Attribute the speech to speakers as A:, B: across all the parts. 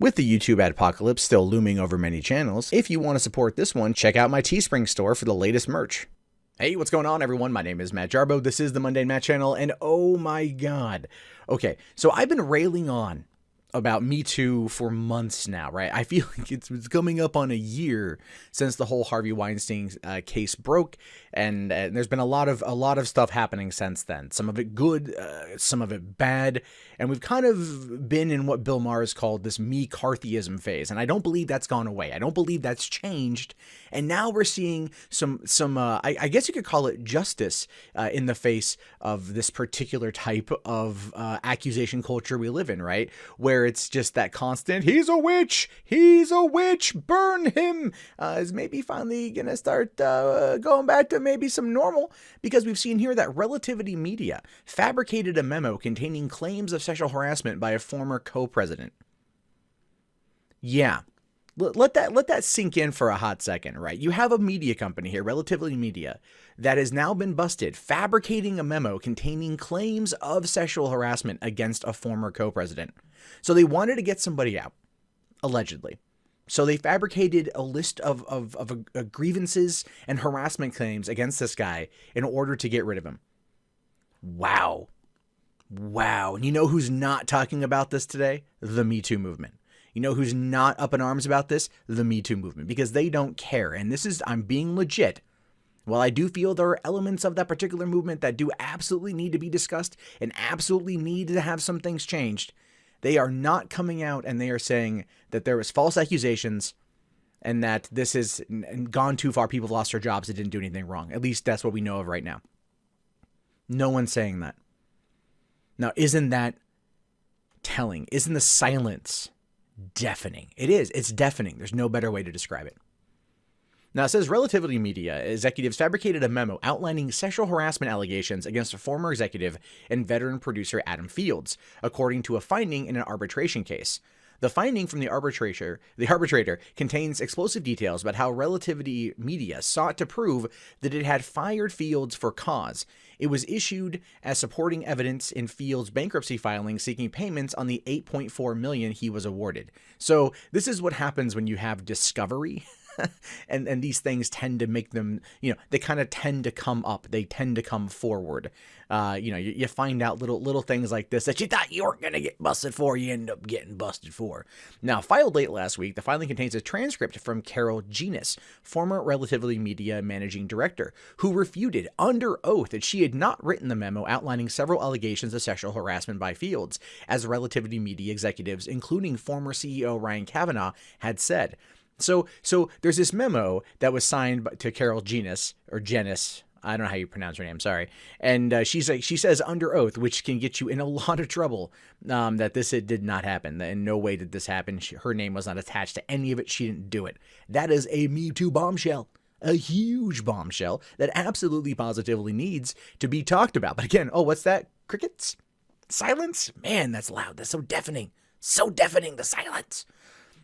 A: With the YouTube adpocalypse still looming over many channels, if you want to support this one, check out my Teespring store for the latest merch. Hey, what's going on, everyone? My name is Matt Jarbo. This is the Mundane Matt channel, and oh my god. Okay, so I've been railing on about Metoo for months now, right? I feel like it's coming up on a year since the whole Harvey Weinstein case broke, and there's been a lot of stuff happening since then. Some of it good, some of it bad, and we've kind of been in what Bill Maher's called this McCarthyism phase, and I don't believe that's gone away. I don't believe that's changed, and now we're seeing some I guess you could call it justice in the face of this particular type of accusation culture we live in, right? Where it's just that constant, he's a witch, burn him, is maybe finally gonna start going back to maybe some normal, because we've seen here that Relativity Media fabricated a memo containing claims of sexual harassment by a former co-president. Yeah. Let that sink in for a hot second, right? You have a media company here, Relativity Media, that has now been busted fabricating a memo containing claims of sexual harassment against a former co-president. So they wanted to get somebody out, allegedly. So they fabricated a list of grievances and harassment claims against this guy in order to get rid of him. Wow. Wow. And you know who's not talking about this today? The Me Too movement. You know who's not up in arms about this? The Me Too movement, because they don't care. And this is, I'm being legit. While I do feel there are elements of that particular movement that do absolutely need to be discussed and absolutely need to have some things changed, they are not coming out and they are saying that there was false accusations and that this has gone too far. People lost their jobs. They didn't do anything wrong. At least that's what we know of right now. No one's saying that. Now, isn't that telling? Isn't the silence deafening? It is. It's deafening. There's no better way to describe it. Now, it says Relativity Media executives fabricated a memo outlining sexual harassment allegations against a former executive and veteran producer Adam Fields, according to a finding in an arbitration case. The finding from the arbitrator contains explosive details about how Relativity Media sought to prove that it had fired Fields for cause. It was issued as supporting evidence in Fields' bankruptcy filing seeking payments on the $8.4 million he was awarded. So this is what happens when you have discovery. and these things tend to make them, they kind of tend to come up. They tend to come forward. You find out little things like this that you thought you weren't going to get busted for, you end up getting busted for. Now, filed late last week, the filing contains a transcript from Carol Genis, former Relativity Media managing director, who refuted under oath that she had not written the memo outlining several allegations of sexual harassment by Fields, as Relativity Media executives, including former CEO Ryan Kavanaugh, had said. So there's this memo that was signed to Carol Genis, or Genis. I don't know how you pronounce her name. Sorry. And she says under oath, which can get you in a lot of trouble, that it did not happen. In no way did this happen. Her name was not attached to any of it. She didn't do it. That is a Me Too bombshell. A huge bombshell that absolutely positively needs to be talked about. But again, what's that? Crickets? Silence? Man, that's loud. That's so deafening. So deafening, the silence.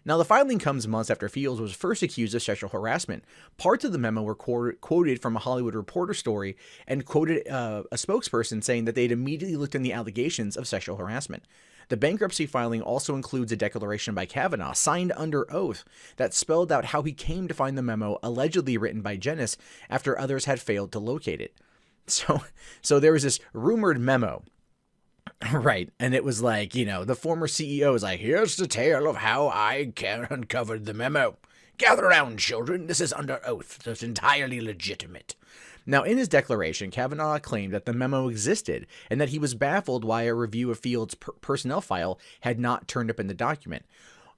A: Now, the filing comes months after Fields was first accused of sexual harassment. Parts of the memo were quoted from a Hollywood Reporter story and quoted a spokesperson saying that they'd immediately looked into the allegations of sexual harassment. The bankruptcy filing also includes a declaration by Kavanaugh, signed under oath, that spelled out how he came to find the memo allegedly written by Genis after others had failed to locate it. So there was this rumored memo. Right. And it was like, the former CEO is like, here's the tale of how I uncovered the memo. Gather around, children. This is under oath, so it's entirely legitimate. Now, in his declaration, Kavanaugh claimed that the memo existed and that he was baffled why a review of Fields' personnel file had not turned up in the document.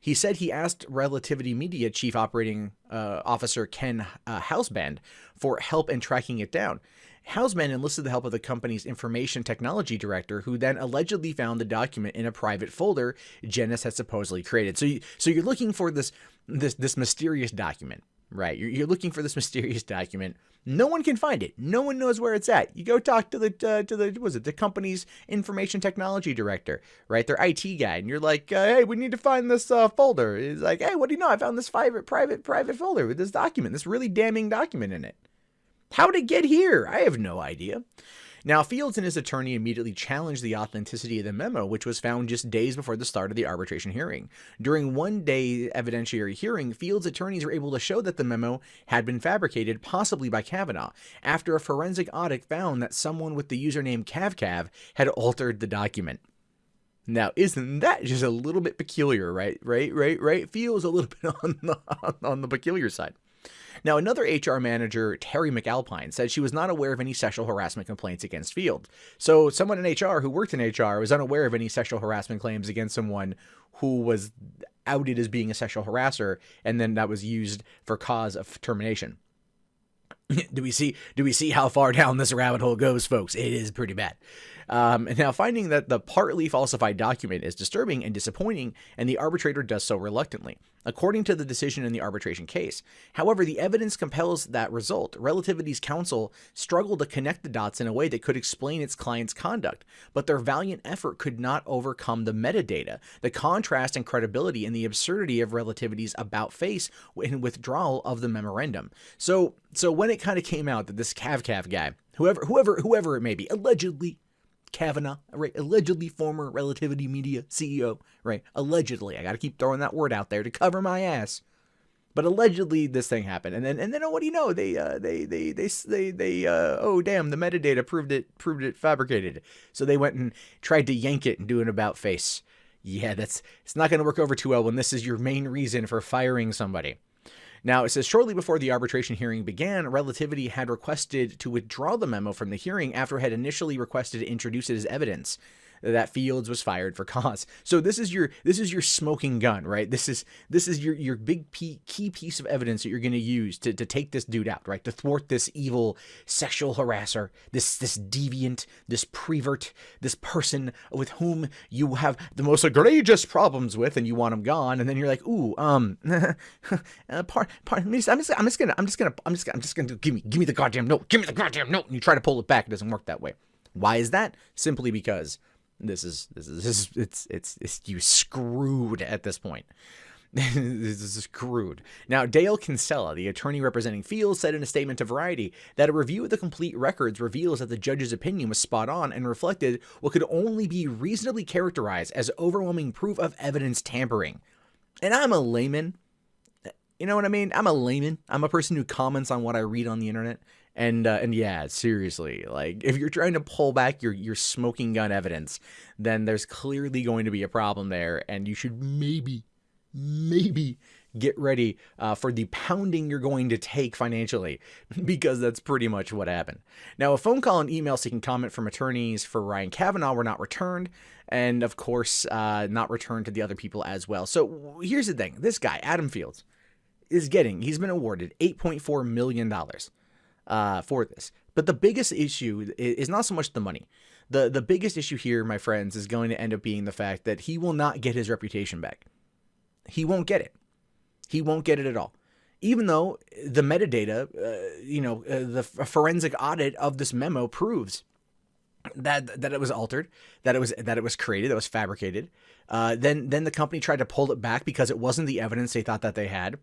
A: He said he asked Relativity Media Chief Operating Officer Ken Hausband for help in tracking it down. Hausman enlisted the help of the company's information technology director, who then allegedly found the document in a private folder Genis had supposedly created. So you're looking for this mysterious document, right? You're looking for this mysterious document. No one can find it. No one knows where it's at. You go talk to the company's information technology director, right? Their IT guy, and you're like, hey, we need to find this folder. He's like, hey, what do you know? I found this private folder with this document, this really damning document in it. How did it get here? I have no idea. Now, Fields and his attorney immediately challenged the authenticity of the memo, which was found just days before the start of the arbitration hearing. During one-day evidentiary hearing, Fields' attorneys were able to show that the memo had been fabricated, possibly by Kavanaugh, after a forensic audit found that someone with the username CavCav had altered the document. Now, isn't that just a little bit peculiar, right? Feels a little bit on the peculiar side. Now, another HR manager, Terry McAlpine, said she was not aware of any sexual harassment complaints against Field. So someone in HR who worked in HR was unaware of any sexual harassment claims against someone who was outed as being a sexual harasser, and then that was used for cause of termination. Do we see how far down this rabbit hole goes, folks? It is pretty bad. Now, finding that the partly falsified document is disturbing and disappointing, and the arbitrator does so reluctantly, according to the decision in the arbitration case. However, the evidence compels that result. Relativity's counsel struggled to connect the dots in a way that could explain its client's conduct, but their valiant effort could not overcome the metadata, the contrast and credibility, and the absurdity of Relativity's about-face and withdrawal of the memorandum. So when it kind of came out that this CavCav guy, whoever it may be, allegedly Kavanaugh, right? Allegedly former Relativity Media CEO, right? Allegedly, I got to keep throwing that word out there to cover my ass. But allegedly, this thing happened, and then what do you know? They oh damn, the metadata proved it fabricated. So they went and tried to yank it and do an about face. Yeah, it's not going to work over too well when this is your main reason for firing somebody. Now, it says shortly before the arbitration hearing began, Relativity had requested to withdraw the memo from the hearing after it had initially requested to introduce it as evidence that Fields was fired for cause. So this is your smoking gun, right? This is your big key piece of evidence that you're going to use to take this dude out, right? To thwart this evil sexual harasser, this deviant, this prevert, this person with whom you have the most egregious problems with, and you want him gone, and then you're like, ooh, pardon me, I'm just gonna give me the goddamn note, and you try to pull it back. It doesn't work that way. Why is that? Simply because it's you screwed at this point. This is screwed. Now, Dale Kinsella, the attorney representing Fields, said in a statement to Variety that a review of the complete records reveals that the judge's opinion was spot on and reflected what could only be reasonably characterized as overwhelming proof of evidence tampering. And I'm a layman. You know what I mean? I'm a layman. I'm a person who comments on what I read on the internet. And yeah, seriously, like if you're trying to pull back your smoking gun evidence, then there's clearly going to be a problem there, and you should maybe get ready for the pounding you're going to take financially, because that's pretty much what happened. Now, a phone call and email seeking comment from attorneys for Ryan Kavanaugh were not returned, and of course, not returned to the other people as well. So here's the thing: this guy, Adam Fields, he's been awarded $8.4 million. For this. But the biggest issue is not so much the money. The biggest issue here, my friends, is going to end up being the fact that he will not get his reputation back. He won't get it. He won't get it at all. Even though the metadata, the forensic audit of this memo proves that it was altered, that it was created, that it was fabricated. Then the company tried to pull it back because it wasn't the evidence they thought that they had.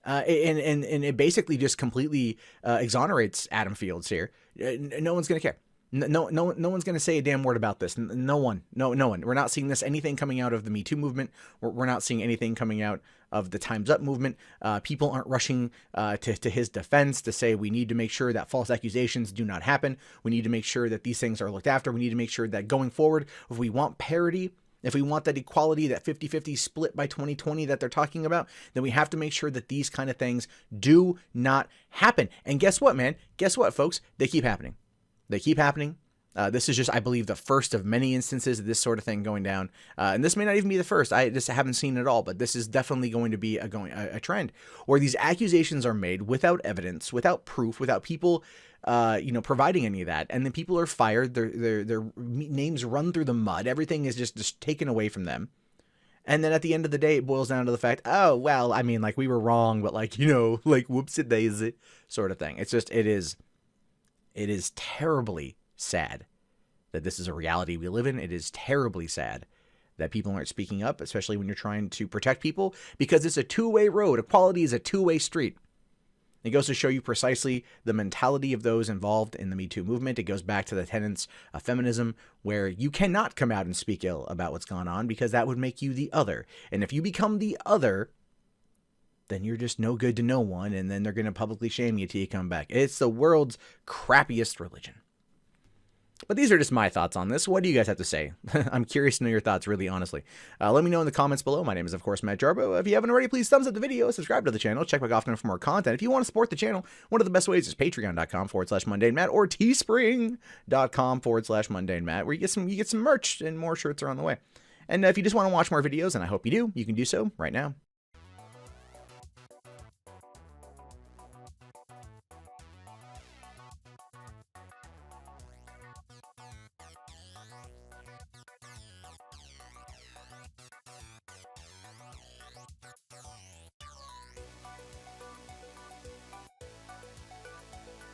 A: And it basically just completely exonerates Adam Fields here. No one's going to care. No one's going to say a damn word about this. No one. We're not seeing anything coming out of the Metoo movement. We're not seeing anything coming out of the Time's Up movement. People aren't rushing to his defense to say we need to make sure that false accusations do not happen. We need to make sure that these things are looked after. We need to make sure that going forward, if we want parity, if we want that equality, that 50-50 split by 2020 that they're talking about, then we have to make sure that these kind of things do not happen. And guess what, man? Guess what, folks? They keep happening. They keep happening. This is just, I believe, the first of many instances of this sort of thing going down. And this may not even be the first. I just haven't seen it all, but this is definitely going to be a trend where these accusations are made without evidence, without proof, without people providing any of that. And then people are fired. Their names run through the mud. Everything is just taken away from them. And then at the end of the day, it boils down to the fact, oh, well, I mean, like, we were wrong, but whoopsie-daisy sort of thing. It's just, it is terribly sad that this is a reality we live in. It is terribly sad that people aren't speaking up, especially when you're trying to protect people, because it's a two-way road. Equality is a two-way street. It goes to show you precisely the mentality of those involved in the Me Too movement. It goes back to the tenets of feminism, where you cannot come out and speak ill about what's going on because that would make you the other. And if you become the other, then you're just no good to no one, and then they're going to publicly shame you till you come back. It's the world's crappiest religion. But these are just my thoughts on this. What do you guys have to say? I'm curious to know your thoughts, really, honestly. Let me know in the comments below. My name is, of course, Matt Jarbo. If you haven't already, please thumbs up the video, subscribe to the channel, check back often for more content. If you want to support the channel, one of the best ways is patreon.com/mundanemat or teespring.com/mundanemat, where you get some merch and more shirts are on the way. And if you just want to watch more videos, and I hope you do, you can do so right now.